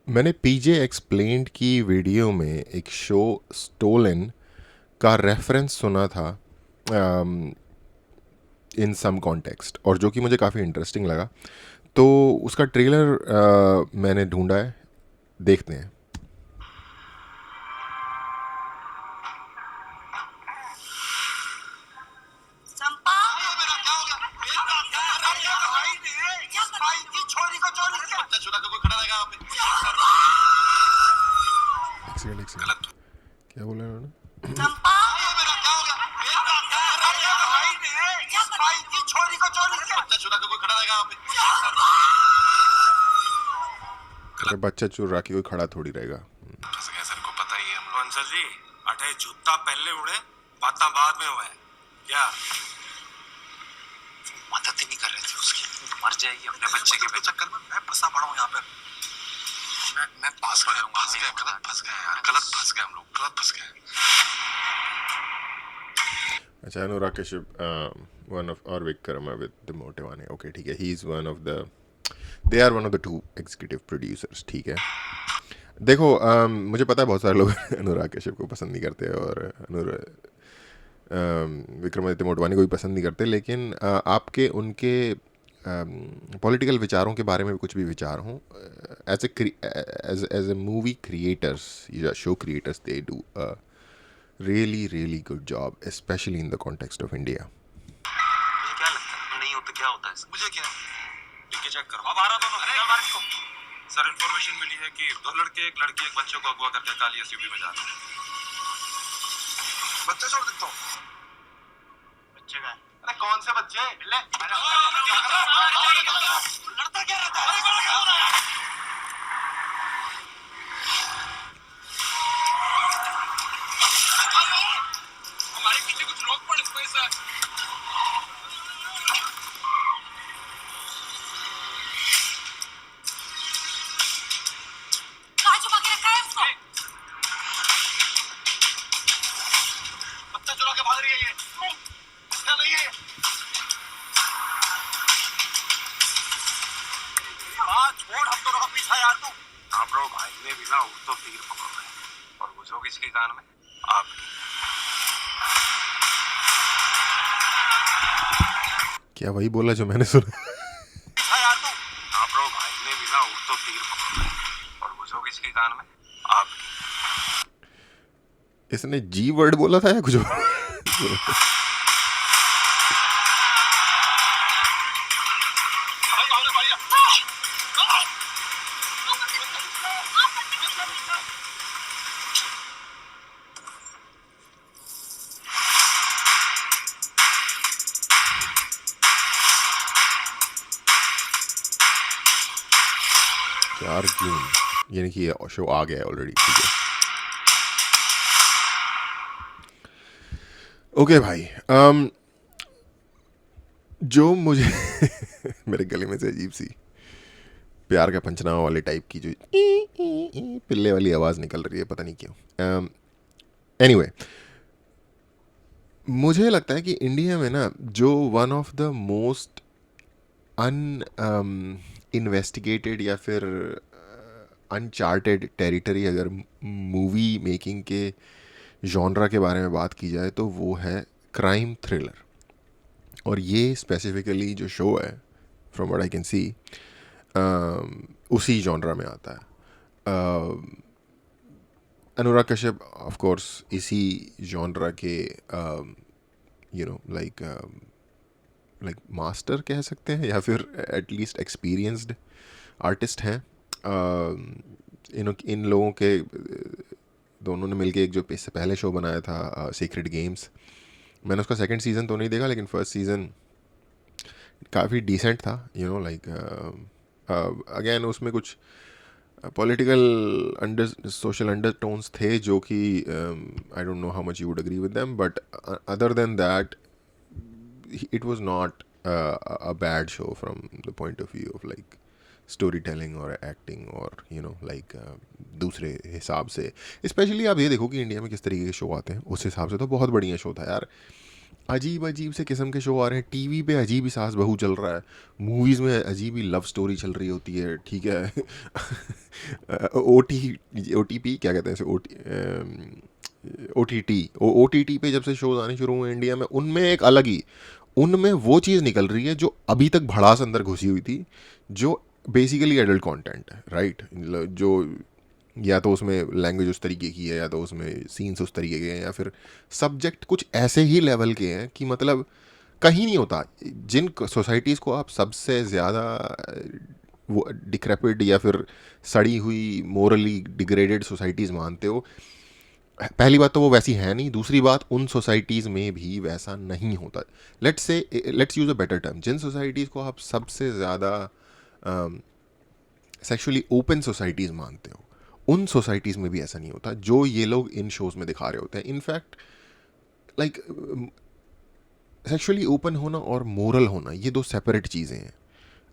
मैंने पीजे एक्सप्लेन्ड की वीडियो में एक शो स्टोलन का रेफरेंस सुना था इन सम कॉन्टेक्स्ट, और जो कि मुझे काफ़ी इंटरेस्टिंग लगा। तो उसका ट्रेलर मैंने ढूंढा है, देखते हैं। चंपा, मेरा क्या हो गया? मेरा क्या हो गया? भाई ने भाई की छोरी को चोरी किया। बच्चा चुरा के कोई खड़ा रहेगा यहाँ पे? एक सेकंड, एक सेकंड, गलत। क्या बोला उन्होंने? चंपा, मेरा क्या हो गया? मेरा क्या हो गया? भाई ने भाई की छोरी को चोरी किया। बच्चा चुरा के कोई खड़ा रहेगा यहाँ पे? अरे बच्चा चुरा के कोई खड़ा थोड़ी रहेगा। फंस गया, सर को पता ही है। हम अंसर जी, अठे जूता पहले उड़े, बाता बाद में हुआ है क्या? मदद ही नहीं कर रहे थे उसकी, मर जाएगी अपने बच्चे के चक्कर में। मैं फंसा पड़ा हूँ यहाँ पे। मैं पास हो जाऊंगा। गलत फंस गए यार, गलत फंस गए हम लोग, गलत फंस गए। अच्छा, अनुराग कश्यप, वन ऑफ, और Vikram with the Motwani. Okay, ठीक है, he is one of the, they are one of the two executive producers. ठीक है, देखो, मुझे पता है बहुत सारे लोग अनुराग कश्यप को पसंद नहीं करते, और विक्रमादित्य मोटवानी को भी पसंद नहीं करते, लेकिन आपके उनके पॉलिटिकल विचारों के बारे में भी कुछ भी विचार हों, एज ए मूवी क्रिएटर्स या show creators, they do really good job, especially in the context of India. मुझे क्या लगता है नहीं होता क्या होता है? मुझे क्या लिख के चेक करो। अब आ रहा दोनों। अरे मार इसको। सर, इन्फॉर्मेशन मिली है कि दो लड़के एक लड़की एक बच्चे को अगवा करके काली एसयूवी में जा रहे हैं। बच्चे छोड़ देता हूँ। बच्चे का? अरे कौन से बच्चे? ले। लड़ता क्या रहता है? हमारे पीछे कुछ लोग पड़े हुए सर। कहाँ छुपा के रखा है उसको? बच्चा चुरा के भाग रही है ये। नहीं। इसका नहीं है। हाँ, छोड़ हम दोनों का पीछा यार तू। हाँ ब्रो, भाई ने भी ना तो तीर पकड़ो है, और बुझो किसके कान में? आप। क्या वही बोला जो मैंने सुना? पीछा यार तू। हाँ ब्रो, भाई ने भी ना तो तीर पकड़ो है, और बुझो किसके कान में? आप। इसने जी वर्ड बोला था या कुछ और? चार जून यानी कि ये शो आ गया है ऑलरेडी। ठीक है, ओके भाई। जो मुझे मेरे गले में से अजीब सी प्यार का पंचनामा वाले टाइप की जो पिल्ले वाली आवाज़ निकल रही है, पता नहीं क्यों। एनीवे, मुझे लगता है कि इंडिया में ना, जो one of the most uninvestigated या फिर अनचार्टेड टेरिटरी अगर मूवी मेकिंग के जॉनरा के बारे में बात की जाए, तो वो है क्राइम थ्रिलर। और ये स्पेसिफिकली जो शो है, from what I can see, उसी जॉनरा में आता है। अनुराग कश्यप ऑफ कोर्स इसी जॉनरा के लाइक मास्टर कह सकते हैं, या फिर एटलीस्ट एक्सपीरियंस्ड आर्टिस्ट हैं। इन लोगों के दोनों ने मिलके एक जो इससे पहले शो बनाया था, सीक्रेट गेम्स, मैंने उसका सेकंड सीज़न तो नहीं देखा, लेकिन फर्स्ट सीज़न काफ़ी डिसेंट था। लाइक अगेन उसमें कुछ पॉलिटिकल सोशल अंडरटोन्स थे, जो कि I don't know how much you would agree with them, but other than that it was not a bad show from the point of view of like story telling और acting, और दूसरे हिसाब से। Specially आप ये देखो कि India में किस तरीके के शो आते हैं, उस हिसाब से तो बहुत बढ़िया शो था यार। अजीब अजीब से किस्म के शो आ रहे हैं टीवी पे, अजीब ही सास बहू चल रहा है, मूवीज़ में अजीब ही लव स्टोरी चल रही होती है, ठीक है। O T O T P क्या कहते हैं इसे, ओ टी टी पे जब से शोज आने शुरू हुए इंडिया में, उनमें एक अलग ही, उनमें वो चीज़ निकल रही है जो अभी तक भड़ास अंदर घुसी हुई थी, जो बेसिकली एडल्ट कंटेंट है, राइट। जो या तो उसमें लैंग्वेज उस तरीके की है, या तो उसमें सीन्स उस तरीके के हैं, या फिर सब्जेक्ट कुछ ऐसे ही लेवल के हैं कि मतलब कहीं नहीं होता। जिन सोसाइटीज़ को आप सबसे ज़्यादा वो डिक्रेपिड या फिर सड़ी हुई मोरली डिग्रेडेड सोसाइटीज़ मानते हो, पहली बात तो वो वैसी है नहीं, दूसरी बात उन सोसाइटीज़ में भी वैसा नहीं होता। Let's use a better term, जिन सोसाइटीज़ को आप सबसे ज़्यादा सेक्सुअली ओपन सोसाइटीज़ मानते हो, उन सोसाइटीज़ में भी ऐसा नहीं होता जो ये लोग इन शोज़ में दिखा रहे होते हैं। इनफैक्ट लाइक सेक्सुअली ओपन होना और मोरल होना ये दो सेपरेट चीज़ें हैं।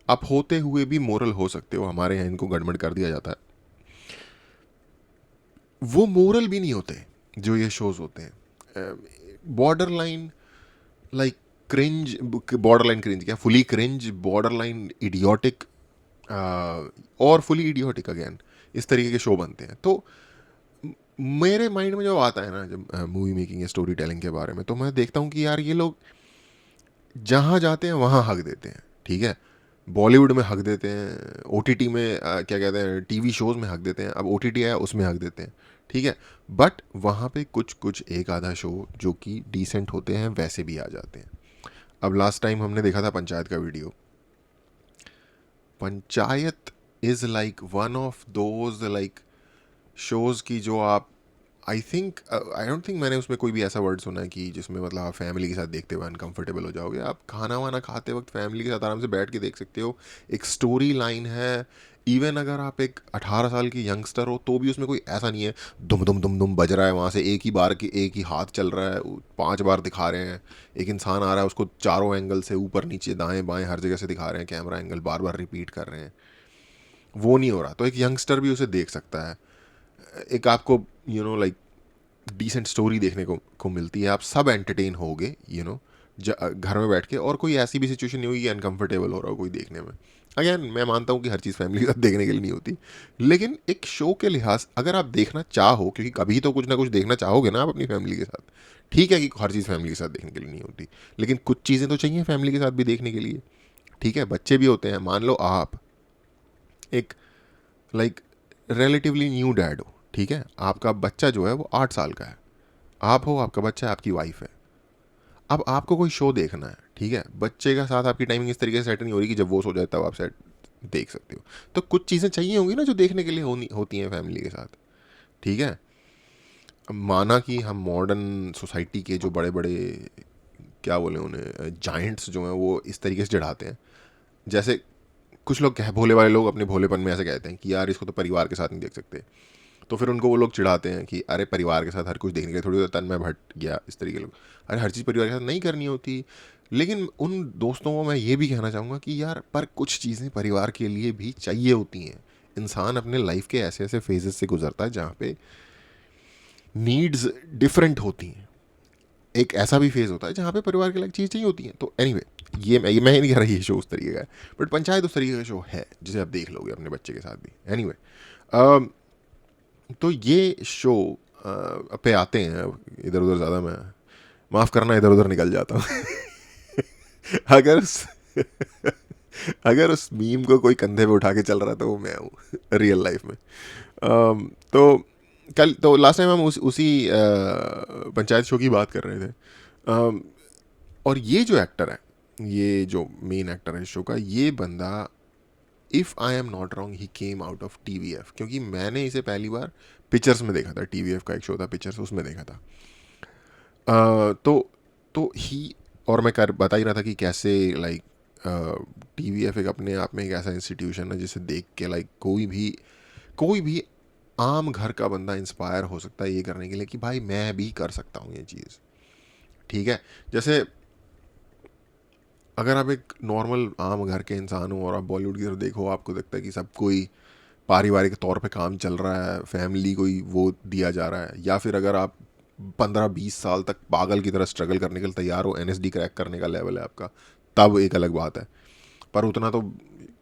आप होते हुए भी मोरल हो सकते हो, हमारे यहाँ इनको गड़बड़ कर दिया जाता है। वो मोरल भी नहीं होते जो ये शोज़ होते हैं, border line like cringe, border line cringe क्या, fully cringe, border line idiotic, और फुली इडियोटिक अगेन, इस तरीके के शो बनते हैं। तो मेरे माइंड में जो आता है ना, जब मूवी मेकिंग या स्टोरी टेलिंग के बारे में, तो मैं देखता हूँ कि यार ये लोग जहाँ जाते हैं वहाँ हक देते हैं, ठीक है। बॉलीवुड में हक देते हैं, ओ टी टी में क्या कहते हैं, टीवी शोज़ में हक देते हैं, अब ओ टी टी आया उसमें हक देते हैं, ठीक है। बट वहाँ पे कुछ कुछ एक आधा शो जो कि डिसेंट होते हैं वैसे भी आ जाते हैं। अब लास्ट टाइम हमने देखा था पंचायत का video. Panchayat is like one of those like shows की जो आप, आई डोंट थिंक मैंने उसमें कोई भी ऐसा वर्ड सुना है कि जिसमें मतलब आप फैमिली के साथ देखते हुए अनकंफर्टेबल हो जाओगे। आप खाना वाना खाते वक्त फैमिली के साथ आराम से बैठ के देख सकते हो। एक स्टोरी लाइन है, इवन अगर आप एक 18 साल की यंगस्टर हो तो भी उसमें कोई ऐसा नहीं है दुम दुम दुम दुम बज रहा है वहाँ से, एक ही बार की एक ही हाथ चल रहा है, 5 बार दिखा रहे हैं, एक इंसान आ रहा है उसको चारों एंगल से ऊपर नीचे दाएं बाएं हर जगह से दिखा रहे हैं, कैमरा एंगल बार बार रिपीट कर रहे हैं, वो नहीं हो रहा। तो एक यंगस्टर भी उसे देख सकता है। एक आपको लाइक डिसेंट स्टोरी देखने को मिलती है, आप सब एंटरटेन होगे घर में बैठ के, और कोई ऐसी भी सिचुएशन नहीं होगी कि अनकंफर्टेबल हो रहा हो कोई देखने में। अगेन मैं मानता हूँ कि हर चीज़ फैमिली के साथ देखने के लिए नहीं होती, लेकिन एक शो के लिहाज अगर आप देखना चाहो, क्योंकि कभी तो कुछ ना कुछ देखना चाहोगे ना आप अपनी फैमिली के साथ, ठीक है कि हर चीज़ फैमिली के साथ देखने के लिए नहीं होती, लेकिन कुछ चीज़ें तो चाहिए फैमिली के साथ भी देखने के लिए, ठीक है। बच्चे भी होते हैं, मान लो आप एक लाइक रिलेटिवली न्यू डैड हो, ठीक है, आपका बच्चा जो है वो 8 साल का है, आप हो, आपका बच्चा है, आपकी वाइफ है। अब आपको कोई शो देखना है, ठीक है, बच्चे का साथ आपकी टाइमिंग इस तरीके से सेट नहीं हो रही कि जब वो सो जाए तब आप सेट देख सकते हो। तो कुछ चीज़ें चाहिए होंगी ना जो देखने के लिए होती हैं फैमिली के साथ, ठीक है। माना कि हम मॉडर्न सोसाइटी के जो बड़े बड़े क्या बोले उन्हें जाइंट्स जो हैं वो इस तरीके से चढ़ाते हैं, जैसे कुछ लोग कह भोले वाले लोग अपने भोलेपन में ऐसे कहते हैं कि यार इसको तो परिवार के साथ नहीं देख सकते, तो फिर उनको वो लोग चिढ़ाते हैं कि अरे परिवार के साथ हर कुछ देखने के लिए थोड़ी होता, तन्मय भट्ट गया इस तरीके के लोग, अरे हर चीज़ परिवार के साथ नहीं करनी होती। लेकिन उन दोस्तों को मैं ये भी कहना चाहूँगा कि यार पर कुछ चीज़ें परिवार के लिए भी चाहिए होती हैं। इंसान अपने लाइफ के ऐसे ऐसे फेजेस से गुजरता है जहाँ पे नीड्स डिफरेंट होती हैं। एक ऐसा भी फेज़ होता है जहाँ पे परिवार के लायक चीज़ चाहिए होती हैं। तो एनीवे मैं ही नहीं कह रहा ये शो उस तरीके का है, बट पंचायत उस तरीके का शो है जिसे आप देख लोगे अपने बच्चे के साथ भी। एनीवे तो ये शो पे आते हैं, इधर उधर ज़्यादा मैं माफ़ करना इधर उधर निकल जाता हूँ। अगर उस अगर उस मीम को कोई कंधे पे उठा के चल रहा था वो मैं हूँ रियल लाइफ में। तो कल तो लास्ट टाइम हम उसी पंचायत शो की बात कर रहे थे। और ये जो एक्टर है, ये जो मेन एक्टर है इस शो का, ये बंदा if I am not wrong he came out of TVF, क्योंकि मैंने इसे पहली बार पिक्चर्स में देखा था। TVF का एक शो था पिक्चर्स, उसमें देखा था। तो ही और मैं कर बता ही रहा था कि कैसे लाइक TVF एक अपने आप में एक ऐसा इंस्टीट्यूशन है जिसे देख के लाइक कोई भी आम घर का बंदा इंस्पायर हो सकता है ये करने के लिए कि भाई मैं भी कर सकता हूँ ये चीज़, ठीक है। जैसे अगर आप एक नॉर्मल आम घर के इंसान हो और आप बॉलीवुड की तरफ देखो, आपको लगता है कि सब कोई पारिवारिक तौर पे काम चल रहा है, फैमिली कोई वो दिया जा रहा है, या फिर अगर आप 15-20 साल तक पागल की तरह स्ट्रगल करने के लिए तैयार हो, एनएसडी क्रैक करने का लेवल है आपका, तब एक अलग बात है। पर उतना तो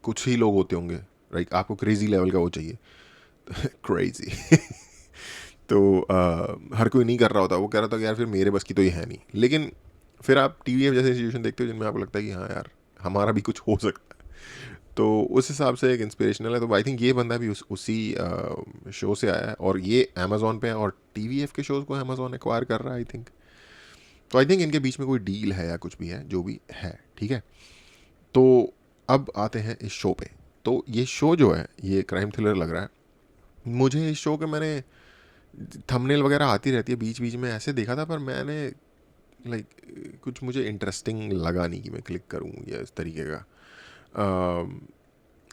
कुछ ही लोग होते होंगे, राइट? आपको क्रेजी लेवल का वो चाहिए। क्रेजी। तो हर कोई नहीं कर रहा होता। वो कह रहा था कि यार फिर मेरे बस की तो ये है नहीं। लेकिन फिर आप टीवीएफ जैसे सिचुएशन देखते हो जिनमें आपको लगता है कि हाँ यार हमारा भी कुछ हो सकता है, तो उस हिसाब से एक इंस्पिरेशनल है। तो आई थिंक ये बंदा भी उसी शो से आया है, और ये अमेजोन पे है, और टीवीएफ के शोज़ को अमेजोन एक्वायर कर रहा है आई थिंक। तो आई थिंक इनके बीच में कोई डील है या कुछ भी है, जो भी है, ठीक है। तो अब आते हैं इस शो पे। तो ये शो जो है ये क्राइम थ्रिलर लग रहा है मुझे। इस शो के मैंने थंबनेल वगैरह आती रहती है बीच बीच में, ऐसे देखा था, पर मैंने लाइक कुछ मुझे इंटरेस्टिंग लगा नहीं कि मैं क्लिक करूँ या इस तरीके का।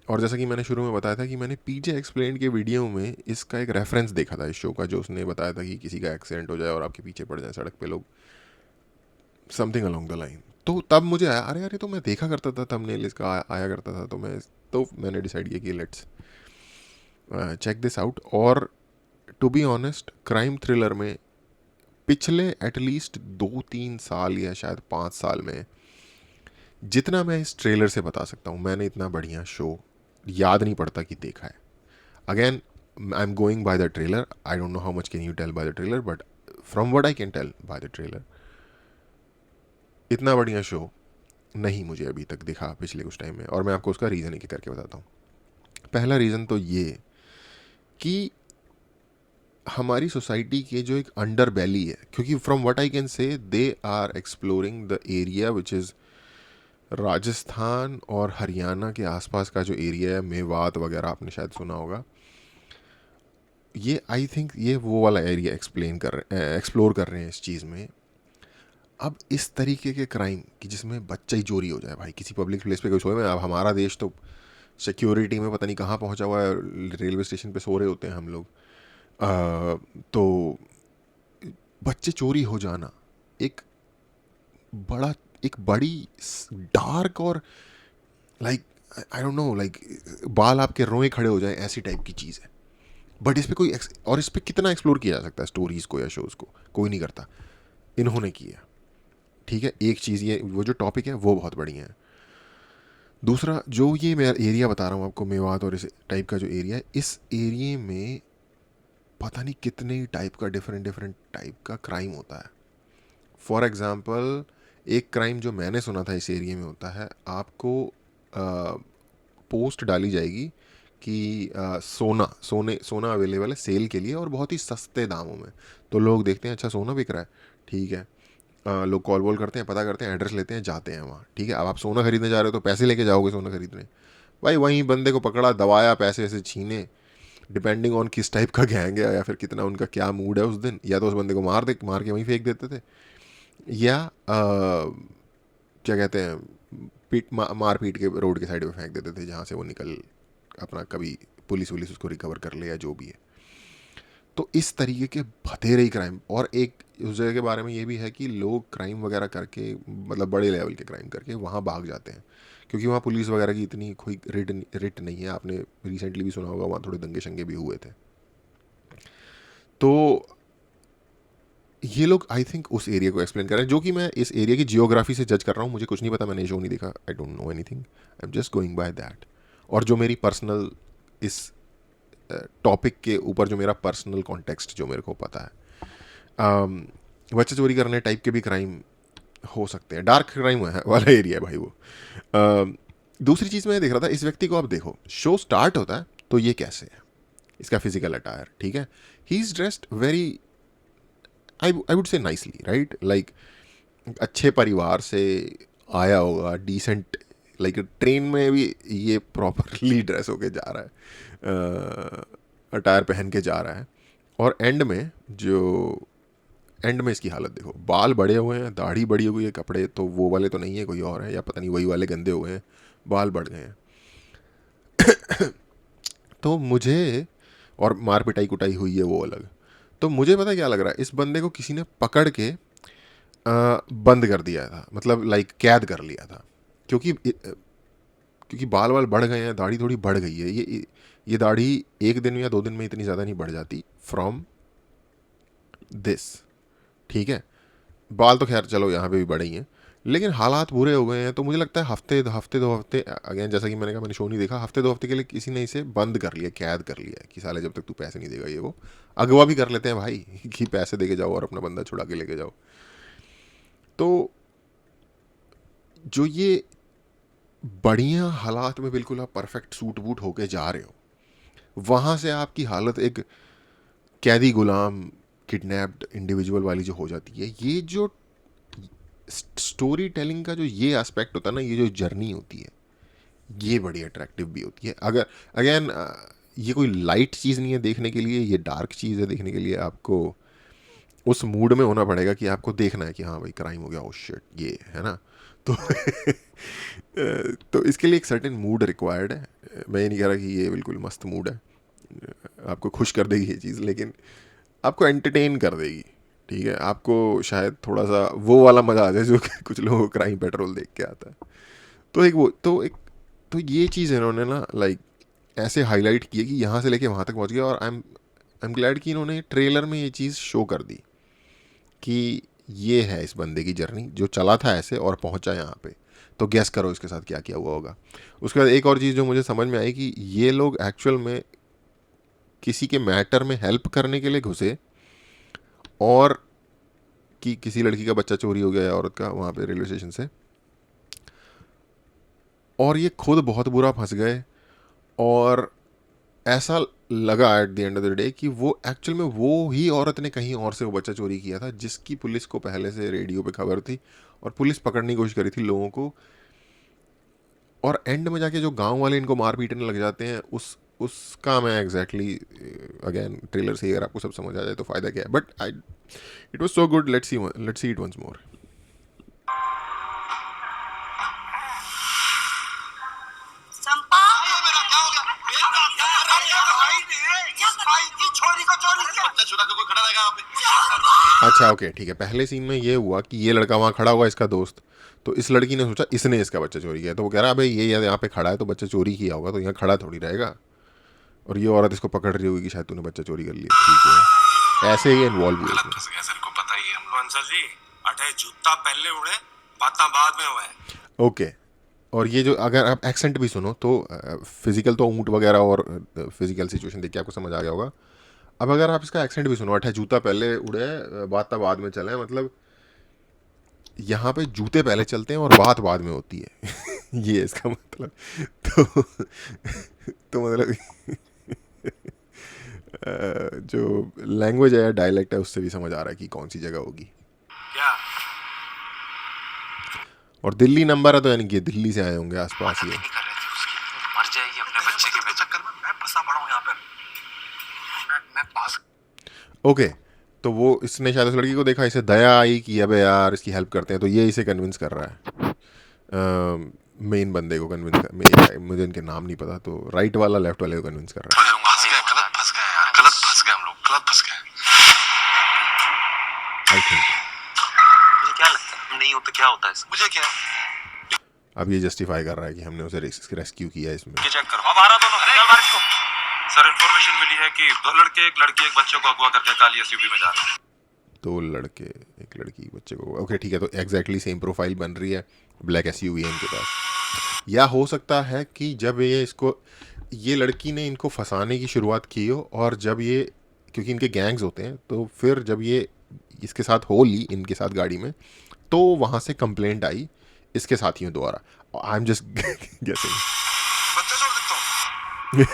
और जैसा कि मैंने शुरू में बताया था कि मैंने पीजे एक्सप्लेन के वीडियो में इसका एक रेफरेंस देखा था इस शो का, जो उसने बताया था कि किसी का एक्सीडेंट हो जाए और आपके पीछे पड़ जाए सड़क पे लोग, समथिंग अलोंग द लाइन। तो तब मुझे आया, अरे अरे तो मैं देखा करता था थंबनेल इसका आया करता था, तो मैंने डिसाइड किया कि लेट्स चेक दिस आउट। और to be honest, crime thriller में पिछले एटलीस्ट 2-3 साल या शायद 5 साल में जितना मैं इस ट्रेलर से बता सकता हूँ, मैंने इतना बढ़िया शो याद नहीं पड़ता कि देखा है। Again I am going by the trailer, I don't know how much can you tell by the trailer, but from what I can tell by the trailer, इतना बढ़िया शो नहीं मुझे अभी तक दिखा पिछले कुछ टाइम में। और मैं आपको उसका रीज़न एक करके बताता हूँ। पहला रीज़न तो ये कि हमारी सोसाइटी के जो एक अंडर बैली है, क्योंकि from what I can say they are exploring the area which is Rajasthan और हरियाणा के आसपास का जो एरिया है, मेवात वगैरह आपने शायद सुना होगा। ये आई थिंक ये वो वाला एरिया एक्सप्लोर कर रहे हैं इस चीज़ में। अब इस तरीके के क्राइम कि जिसमें बच्चा ही चोरी हो जाए भाई, किसी पब्लिक प्लेस पे कोई सोए में। अब हमारा देश तो सिक्योरिटी में पता नहीं कहाँ पहुँचा हुआ है, रेलवे स्टेशन पे सो रहे होते हैं हम लोग। तो बच्चे चोरी हो जाना एक बड़ा एक बड़ी डार्क और like I don't no, like बाल आपके रोए खड़े हो जाए ऐसी टाइप की चीज़ है। बट इस पे और इस पे कितना एक्सप्लोर किया जा सकता है स्टोरीज को या शोज़ को, कोई नहीं करता। इन्होंने किया, ठीक है। एक चीज़ ये वो जो टॉपिक है वो बहुत बढ़िया है। दूसरा जो ये मैं एरिया बता रहा हूँ आपको, मेवात और इस टाइप का जो एरिया है, इस एरिया में पता नहीं कितने टाइप का डिफरेंट डिफरेंट टाइप का क्राइम होता है। फॉर एग्ज़ाम्पल एक क्राइम जो मैंने सुना था इस एरिया में होता है, आपको पोस्ट डाली जाएगी कि सोना अवेलेबल है सेल के लिए और बहुत ही सस्ते दामों में। तो लोग देखते हैं अच्छा सोना बिक रहा है, ठीक है। लोग कॉल वॉल करते हैं, पता करते हैं, एड्रेस लेते हैं, जाते हैं वहाँ, ठीक है। अब आप सोना खरीदने जा रहे हो तो पैसे लेके जाओगे सोना खरीदने, भाई वहीं बंदे को पकड़ा, दबाया, पैसे ऐसे छीने। डिपेंडिंग ऑन किस टाइप का गैंग है या फिर कितना उनका क्या मूड है उस दिन, या तो उस बंदे को मार के वहीं फेंक देते थे, या क्या कहते हैं मार पीट के रोड के साइड पे फेंक देते थे, जहाँ से वो निकल अपना कभी पुलिस वुलिस उसको रिकवर कर ले या जो भी है। तो इस तरीके के बथेरे ही क्राइम। और एक उस जगह के बारे में ये भी है कि लोग क्राइम वगैरह करके, मतलब बड़े लेवल के क्राइम करके वहाँ भाग जाते हैं, क्योंकि वहाँ पुलिस वगैरह की इतनी कोई रिट नहीं है। आपने रिसेंटली भी सुना होगा वहाँ थोड़े दंगे शंगे भी हुए थे। तो ये लोग आई थिंक उस एरिया को एक्सप्लेन कर रहे हैं, जो कि मैं इस एरिया की जियोग्राफी से जज कर रहा हूँ। मुझे कुछ नहीं पता, मैंने शो नहीं देखा, आई don't know anything, I am just going by that. और जो मेरी पर्सनल इस टॉपिक के ऊपर जो मेरा पर्सनल कॉन्टेक्स्ट जो मेरे को पता है, बच्चे चोरी करने टाइप के भी क्राइम हो सकते हैं, डार्क क्राइम है वाला एरिया है भाई वो। दूसरी चीज़ मैं देख रहा था, इस व्यक्ति को आप देखो, शो स्टार्ट होता है तो ये कैसे है, इसका फिजिकल अटायर, ठीक है। He is dressed very, I would say nicely, right, like अच्छे परिवार से आया होगा, डिसेंट, लाइक ट्रेन में भी ये प्रॉपरली ड्रेस होके जा रहा है, अटायर पहन के जा रहा है। और एंड में इसकी हालत देखो, बाल बड़े हुए हैं, दाढ़ी बड़ी हुई है, कपड़े तो वो वाले तो नहीं है, कोई और है, या पता नहीं वही वाले गंदे हुए हैं, बाल बढ़ गए हैं। तो मुझे, और मार पिटाई कुटाई हुई है वो अलग। तो मुझे पता क्या लग रहा है, इस बंदे को किसी ने पकड़ के बंद कर दिया था, मतलब लाइक कैद कर लिया था, क्योंकि बाल वाल बढ़ गए हैं, दाढ़ी थोड़ी बढ़ गई है। ये दाढ़ी एक दिन या 2 दिन में इतनी ज़्यादा नहीं बढ़ जाती फ्रॉम दिस, ठीक है, बाल तो खैर चलो यहाँ पे भी बड़े ही हैं, लेकिन हालात बुरे हो गए हैं। तो मुझे लगता है हफ्ते दो हफ्ते, अगेन जैसा कि मैंने कहा, मैंने शो नहीं देखा, हफ्ते 2 हफ्ते के लिए किसी ने इसे बंद कर लिया, कैद कर लिया कि साले जब तक तू पैसे नहीं देगा ये वो। अगवा भी कर लेते हैं भाई कि पैसे दे के जाओ और अपना बंदा छुड़ा के लेके जाओ। तो जो ये बढ़िया हालात में बिल्कुल आप परफेक्ट सूट बूट होके जा रहे हो, वहाँ से आपकी हालत एक कैदी गुलाम किडनैप्ड इंडिविजुअल वाली जो हो जाती है, ये जो स्टोरी टेलिंग का जो ये एस्पेक्ट होता है ना, ये जो जर्नी होती है, ये बड़ी अट्रैक्टिव भी होती है। अगर अगेन ये कोई लाइट चीज़ नहीं है देखने के लिए, ये डार्क चीज़ है देखने के लिए। आपको उस मूड में होना पड़ेगा कि आपको देखना है कि हाँ भाई क्राइम हो गया, ओ शिट, ये है ना। तो तो इसके लिए एक सर्टेन मूड रिक्वायर्ड है। मैं ये नहीं कह रहा कि ये बिल्कुल मस्त मूड है, आपको खुश कर देगी ये चीज़, लेकिन आपको एंटरटेन कर देगी। ठीक है, आपको शायद थोड़ा सा वो वाला मज़ा आ जाए जो कि कुछ लोगों को क्राइम पेट्रोल देख के आता है। तो तो ये चीज़ इन्होंने ना लाइक ऐसे हाईलाइट की है कि यहाँ से लेके वहाँ तक पहुँच गया। और आई एम ग्लैड कि इन्होंने ट्रेलर में ये चीज़ शो कर दी कि ये है इस बंदे की जर्नी, जो चला था ऐसे और पहुँचा यहाँ पे। तो गैस करो इसके साथ क्या क्या हुआ होगा। उसके बाद एक और चीज़ जो मुझे समझ में आई कि ये लोग एक्चुअल में किसी के मैटर में हेल्प करने के लिए घुसे, और कि किसी लड़की का बच्चा चोरी हो गया है औरत का वहाँ पे रेलवे स्टेशन से, और ये खुद बहुत बुरा फंस गए। और ऐसा लगा at the end of the day कि वो एक्चुअल में वो ही औरत ने कहीं और से वो बच्चा चोरी किया था, जिसकी पुलिस को पहले से रेडियो पे खबर थी और पुलिस पकड़ने की कोशिश करी थी लोगों को। और एंड में जाके जो गांव वाले इनको मार पीटने लग जाते हैं, उसका मैं एग्जैक्टली अगेन ट्रेलर से ही अगर आपको सब समझ आ जाए तो फ़ायदा क्या है। But I it was so good, let's see it once more. Champa, ये मेरा क्या हो गया? मेरा क्या कर रही है भाई ने? इस भाई की छोरी को चोरी किया। बच्चा चुरा के कोई खड़ा रहेगा यहाँ पे? अच्छा ओके ठीक है, पहले सीन में ये हुआ कि ये लड़का वहाँ खड़ा हुआ, इसका दोस्त, तो इस लड़की ने सोचा इसने इसका बच्चा चोरी किया। तो वो कह रहा है भाई ये यहाँ पे खड़ा है तो बच्चा चोरी किया होगा, तो यहाँ खड़ा थोड़ी रहेगा। और ये औरत इसको पकड़ रही होगी कि शायद तूने बच्चा चोरी कर लिया। ठीक है, ऐसे ही इन्वॉल्व हुए इसमें। फंस गया, सर को पता ही है हम लोग। सर जी, अठे जूता पहले उड़े, बाता बाद में हुए। ओके, और ये जो अगर आप एक्सेंट भी सुनो तो फिजिकल तो ऊँट वगैरह और फिजिकल सिचुएशन देख के आपको समझ आ गया होगा। अब अगर आप इसका एक्सेंट भी सुनो, अठे जूता पहले उड़े बात बाद में चले, मतलब यहाँ पे जूते पहले चलते हैं और बात बाद में होती है ये इसका मतलब। तो तो मतलब जो लैंग्वेज है या डायलेक्ट है उससे भी समझ आ रहा है कि कौन सी जगह होगी। क्या? और दिल्ली नंबर है तो यानी कि दिल्ली से आए होंगे आसपास ही है। नहीं कर रहे थे उसकी, मर जाएगी अपने बच्चे के चक्कर में। मैं फंसा पड़ा हूँ यहाँ पे। मैं पास। ओके, तो वो इसने शायद उस लड़की को देखा, इसे दया आई कि अबे यार इसकी हेल्प करते हैं, तो ये इसे कन्विंस कर रहा है, मेन बंदे को कन्विंस कर, मुझे इनके नाम नहीं पता, तो राइट वाला लेफ्ट वाले को कन्विंस कर रहा है। गलत फंस गए यार, गलत फंस गए हम लोग, गलत फंस गए। आई थिंक मुझे क्या लगता है, नहीं होता क्या होता है? मुझे क्या, अब ये जस्टिफाई कर रहा है कि हमने उसे रेस्क्यू किया इसमें। ये चेक करो। अब आ रहा दोनों, चल मार इसको। सर इन्फॉर्मेशन मिली है कि 2 लड़के एक लड़की एक बच्चे को अगवा करके काली एसयूवी में जा रहे हैं। 2 लड़के एक लड़की बच्चे को, ओके ठीक है, तो एग्जैक्टली सेम प्रोफाइल बन रही है, ब्लैक एसयूवी है इनके पास। या हो सकता है कि जब ये लड़की ने इनको फंसाने की शुरुआत की हो, और जब ये, क्योंकि इनके गैंग्स होते हैं, तो फिर जब ये इसके साथ हो ली इनके साथ गाड़ी में, तो वहाँ से कंप्लेंट आई इसके साथियों द्वारा। I am just guessing. बच्चे छोड़ देता हूँ।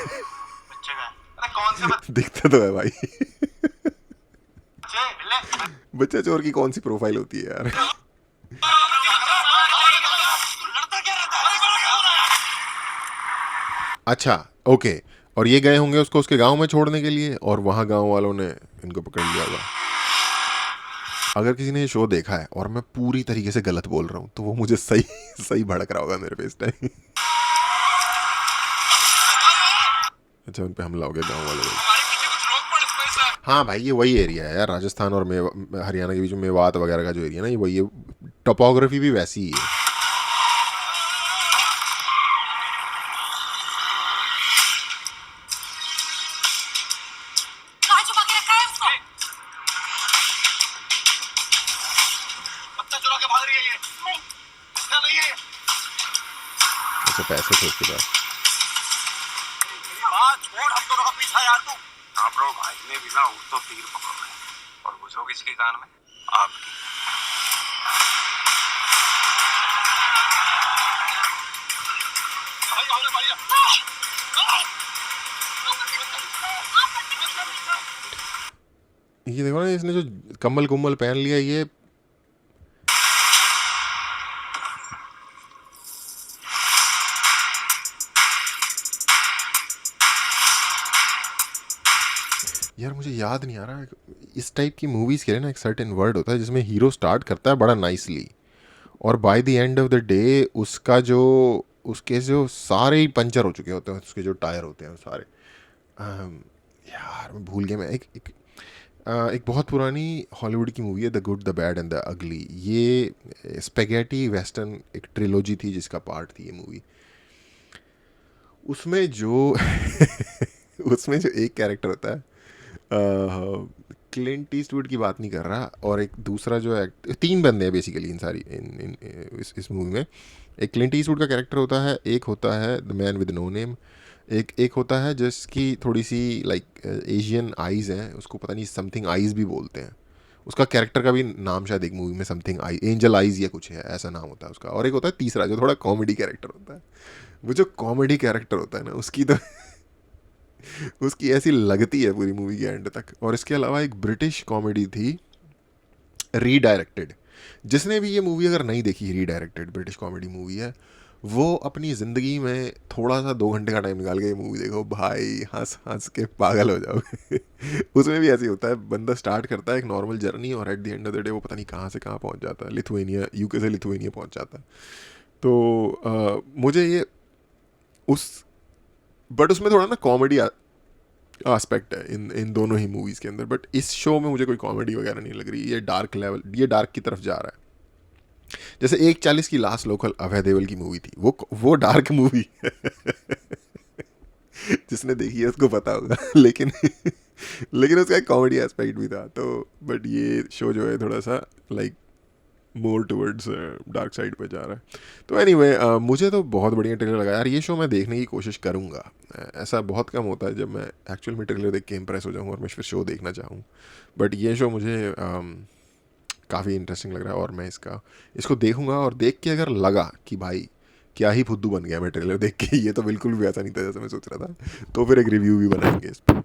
बच्चे का? अरे कौन से बच्चे? दिखता तो है भाई बच्चा चोर की कौन सी प्रोफाइल होती है यार। अच्छा ओके, और ये गए होंगे उसको उसके गांव में छोड़ने के लिए, और वहाँ गांव वालों ने इनको पकड़ लिया होगा। अगर किसी ने ये शो देखा है और मैं पूरी तरीके से गलत बोल रहा हूँ तो वो मुझे सही भड़क रहा होगा मेरे पे इस टाइम। अच्छा, उन पे हमला हो गया गांव वालों को। हाँ भाई, ये वही एरिया है यार, राजस्थान और हरियाणा के बीच में मेवात वगैरह का जो एरिया ना, ये वही है। टोपोग्राफी भी वैसी ही है। से पैसे थे उसके पास। छोड़ हम दोनों का पीछा यार तू। हाँ ब्रो, भाई ने भी ना तो तीर पकड़ रहे हैं और बुझो किसके कान में? आपकी। ये देखो ना, इसने जो कम्बल कुम्बल पहन लिया ये यार मुझे याद नहीं आ रहा, इस टाइप की मूवीज़ के लिए ना एक सर्टेन वर्ड होता है जिसमें हीरो स्टार्ट करता है बड़ा नाइसली और by the end of the day उसका जो उसके जो सारे ही पंचर हो चुके होते हैं, उसके जो टायर होते हैं वो सारे। यार मैं भूल गया। मैं एक बहुत पुरानी हॉलीवुड की मूवी है the good the bad and the ugly. ये स्पेगेटी वेस्टर्न एक ट्रिलोजी थी जिसका पार्ट थी ये मूवी। उसमें जो उसमें जो एक कैरेक्टर होता है, क्लिंट ईस्टवुड की बात नहीं कर रहा, और एक दूसरा जो तीन बंदे हैं बेसिकली इन सारी इस मूवी में। एक क्लिंट ईस्टवुड का कैरेक्टर होता है, एक होता है the man with no name, एक होता है जिसकी थोड़ी सी लाइक एशियन आइज़ हैं, उसको पता नहीं समथिंग आइज़ भी बोलते हैं। उसका कैरेक्टर का भी नाम शायद एक मूवी में समथिंग आई एंजल आइज़ या कुछ है ऐसा नाम होता है उसका। और एक होता है तीसरा जो थोड़ा कॉमेडी कैरेक्टर होता है। वो जो कॉमेडी कैरेक्टर होता है ना उसकी तो उसकी ऐसी लगती है पूरी मूवी के एंड तक। और इसके अलावा एक ब्रिटिश कॉमेडी थी रीडायरेक्टेड, जिसने भी ये मूवी अगर नहीं देखी, रीडायरेक्टेड ब्रिटिश कॉमेडी मूवी है, वो अपनी ज़िंदगी में थोड़ा सा 2 घंटे का टाइम निकाल के ये मूवी देखो भाई, हंस हंस के पागल हो जाओगे। उसमें भी ऐसे ही होता है, बंदा स्टार्ट करता है एक नॉर्मल जर्नी और at the end of the day वो पता नहीं कहाँ से कहाँ पहुँच जाता है, लिथुआनिया, यूके से लिथुआनिया पहुँच जाता है। तो मुझे ये उस बट उसमें थोड़ा ना कॉमेडी एस्पेक्ट है इन दोनों ही मूवीज़ के अंदर। बट इस शो में मुझे कोई कॉमेडी वगैरह नहीं लग रही। ये डार्क की तरफ जा रहा है। जैसे 1:40 की लास्ट लोकल अभय देओल की मूवी थी, वो डार्क मूवी जिसने देखी है उसको पता होगा। लेकिन लेकिन उसका एक कॉमेडी एस्पेक्ट भी था। तो बट ये शो जो है थोड़ा सा like more towards dark side पे जा रहा है। तो एनीवे मुझे तो बहुत बढ़िया ट्रेलर लगा यार। ये शो मैं देखने की कोशिश करूँगा। ऐसा बहुत कम होता है जब मैं एक्चुअल में ट्रेलर देख के इम्प्रेस हो जाऊँ और मैं फिर शो देखना चाहूँ। बट ये शो मुझे काफ़ी इंटरेस्टिंग लग रहा है और मैं इसको देखूँगा। और देख के अगर लगा कि भाई क्या ही फुद्दू बन गया मैं ट्रेलर देख के, ये तो बिल्कुल भी ऐसा नहीं था जैसे मैं सोच रहा था, तो फिर एक रिव्यू भी बनाएंगे इस पर।